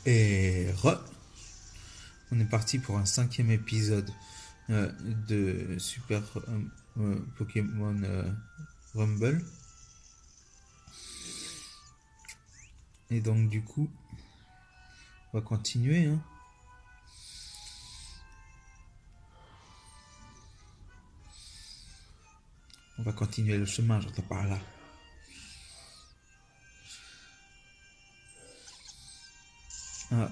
Et on est parti pour un 5e épisode de Super Pokémon Rumble. Et donc du coup, on va continuer. Hein. On va continuer le chemin, j'entends par là. Ah,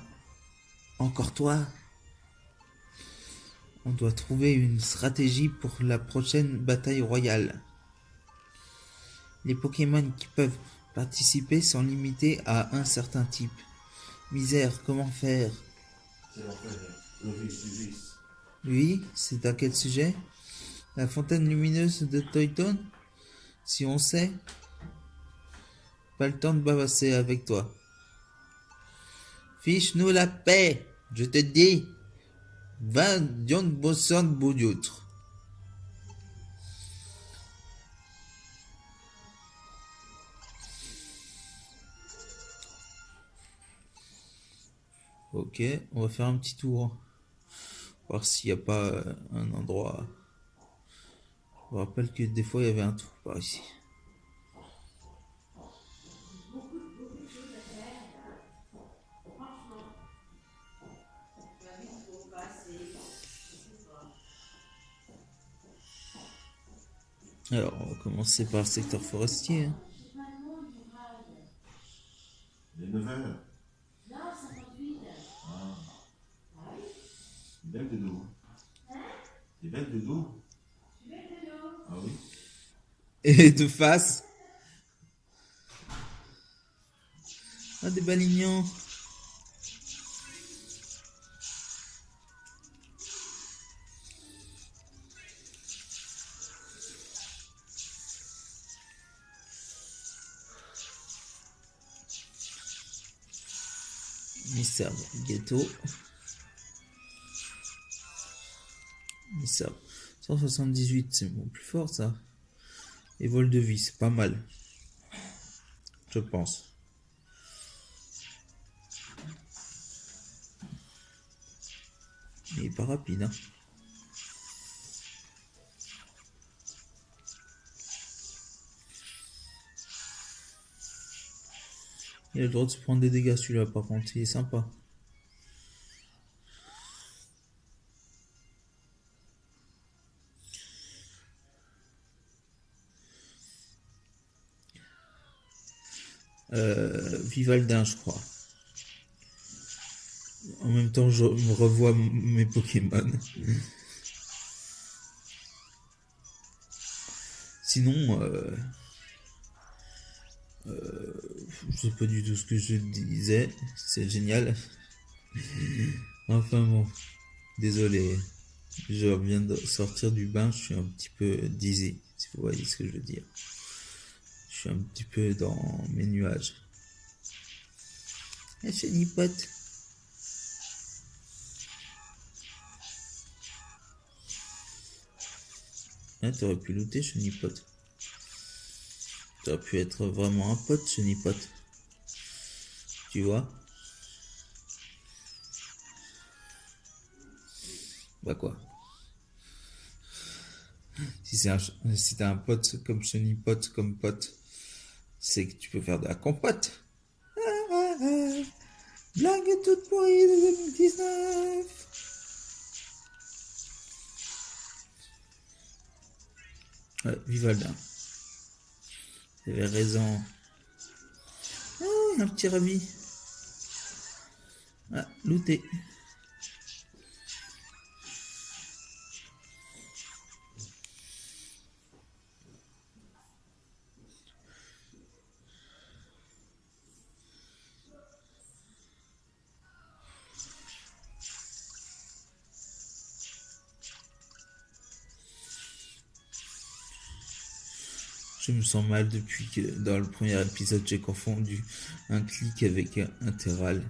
encore toi. On doit trouver une stratégie pour la prochaine bataille royale. Les Pokémon qui peuvent participer sont limités à un certain type. Misère, comment faire? C'est l'enfer. Le vice du vice. Oui, c'est à quel sujet? La fontaine lumineuse de Toyton? Si on sait, pas le temps de bavasser avec toi. Fiche-nous la paix, je te dis. Va Dion Bosson Boudoutre. Ok, on va faire un petit tour. Voir s'il n'y a pas un endroit. Je me rappelle que des fois il y avait un trou par ici. Alors, on va commencer par le secteur forestier. Hein. Il est 9h. Ah. Belle de dos. T'es belle de dos. Ah oui. Et de face. Ah, des balignants. Mystère ghetto. Mystère 178, c'est mon plus fort ça. Et vol de vie, c'est pas mal. Je pense. Mais il est pas rapide, hein. Il a le droit de se prendre des dégâts celui-là, par contre, il est sympa. Vivaldin, je crois. En même temps, je me revois mes Pokémon. Sinon, je sais pas du tout ce que je disais. C'est génial. Enfin bon, désolé. Je viens de sortir du bain, je suis un petit peu dizzy, si vous voyez ce que je veux dire. Je suis un petit peu dans mes nuages. Eh, Chenipote. Ah, t'aurais pu looter, Chenipote. T'aurais pu être vraiment un pote, Chenipote. Tu vois? Bah quoi? Si t'as un pote comme Chenipote comme pote, c'est que tu peux faire de la compote. Blague toute pourrie de 2019. Ouais, Vivaldi. J'avais raison. Ah, un petit ravi. Ah, looté. Je me sens mal depuis que dans le premier épisode j'ai confondu un clic avec un terral.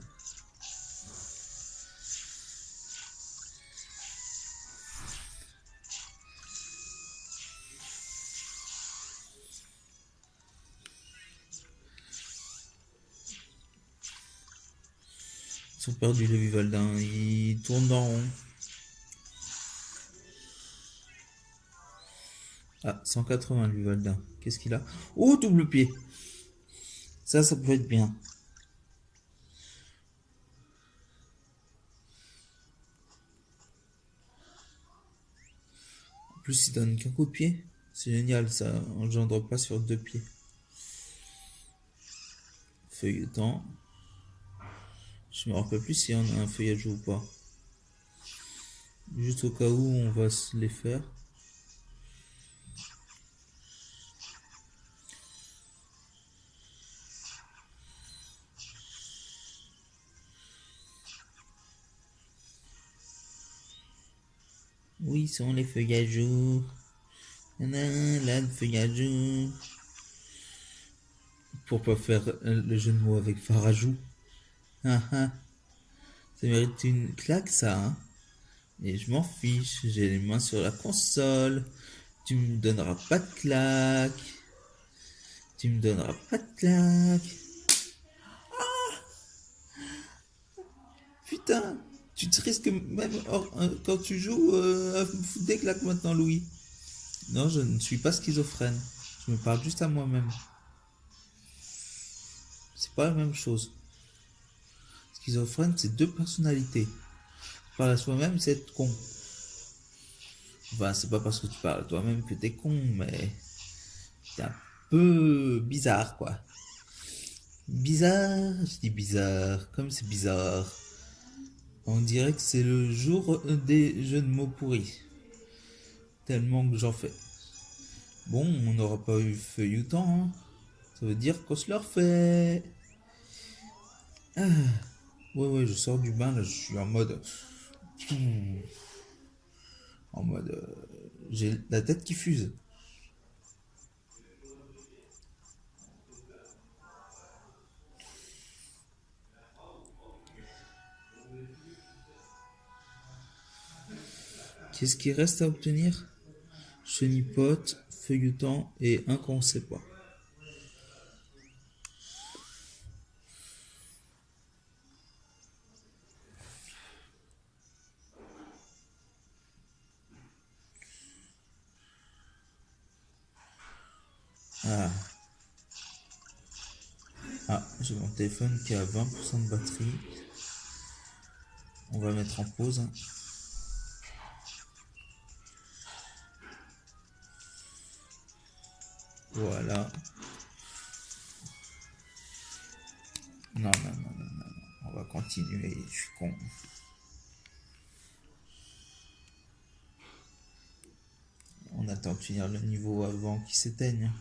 Ils sont perdus les Vivaldins, ils tournent en rond. Ah, 180 le Vivaldin. Qu'est-ce qu'il a? Oh, double pied. Ça peut être bien. En plus, il donne qu'un coup de pied. C'est génial, ça engendre pas sur 2 pieds. Feuilletant. Je me rappelle plus s'il y en a un feuillage ou pas. Juste au cas où on va se les faire. Oui, sont les feuillages. Là, le feuillage. Pour pas faire le jeu de mots avec Farajou. Ah ah. Ça mérite une claque, ça, hein. Et je m'en fiche, j'ai les mains sur la console. Tu me donneras pas de claque. Tu me donneras pas de claque. Putain, tu te risques même quand tu joues à me foutre des claques maintenant, Louis. Non, je ne suis pas schizophrène. Je me parle juste à moi-même. C'est pas la même chose. Schizophrène, c'est 2 personnalités. Parler à soi-même, c'est être con. Enfin, c'est pas parce que tu parles à toi-même que t'es con, mais c'est un peu bizarre, quoi. Bizarre, je dis bizarre, comme c'est bizarre. On dirait que c'est le jour des jeux de mots pourris. Tellement que j'en fais. Bon, on n'aura pas eu feuilletant, hein. Ça veut dire qu'on se leur fait. Ah. Ouais, je sors du bain, là, je suis en mode. En mode. J'ai la tête qui fuse. Qu'est-ce qui reste à obtenir? Chenipote, feuilletant et un qu'on sait pas. Ah, j'ai mon téléphone qui a 20% de batterie. On va mettre en pause. Voilà. Non. On va continuer. Je suis con. On attend de finir le niveau avant qu'il s'éteigne.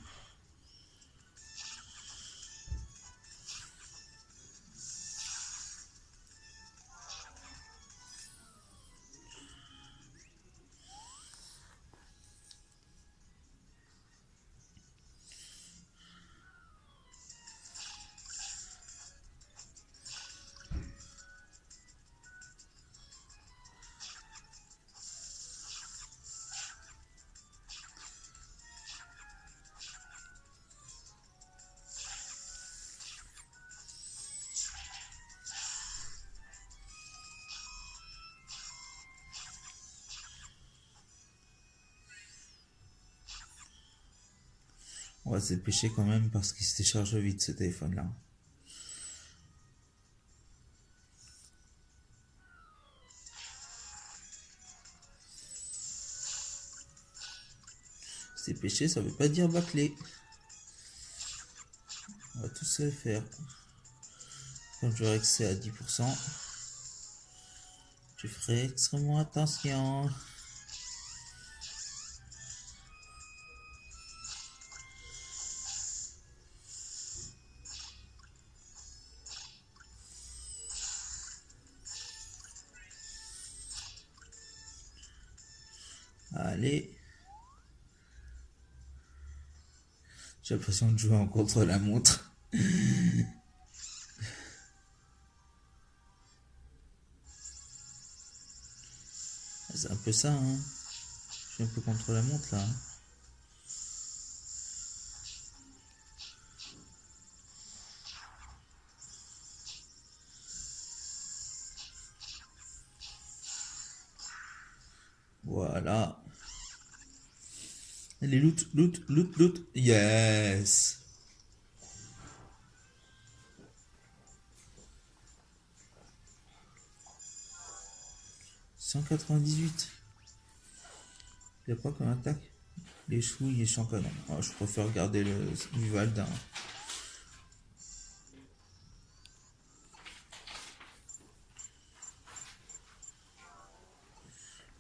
On va se dépêcher quand même parce qu'il se décharge vite ce téléphone-là. Se dépêcher, ça veut pas dire bâcler. On va tous se le faire. Quand j'aurai accès à 10%, je ferai extrêmement attention. Allez. J'ai l'impression de jouer en contre-la-montre. C'est un peu ça, hein. Je suis un peu contre-la-montre là. Voilà. Les loot, loot, loot, loot. Yes. « 198. Il y a pas comme attaque. Les chouilles et champs canon. Oh, je préfère garder le Vivaldin.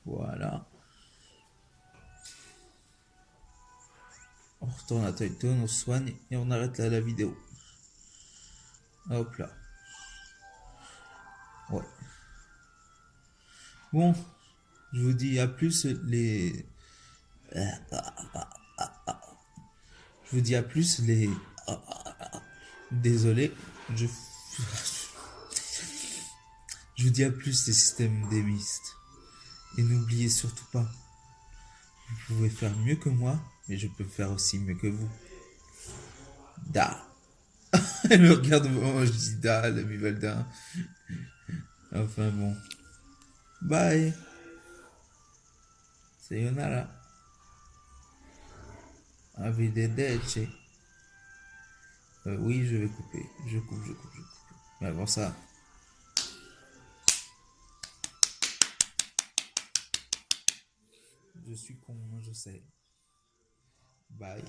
Voilà. On retourne à Titan, on se soigne et on arrête là la vidéo. Hop là. Ouais. Bon, je vous dis à plus les... Je vous dis à plus les... Désolé, je... Je vous dis à plus les systèmes démistes. Et n'oubliez surtout pas, vous pouvez faire mieux que moi, mais je peux faire aussi mieux que vous. Da. Elle me regarde au moment où je dis da, la Vivaldin. Enfin bon. Bye. Sayonara. Arrivederci. Oui, je vais couper. Je coupe. Mais avant ça... Je suis con, je sais. Bye.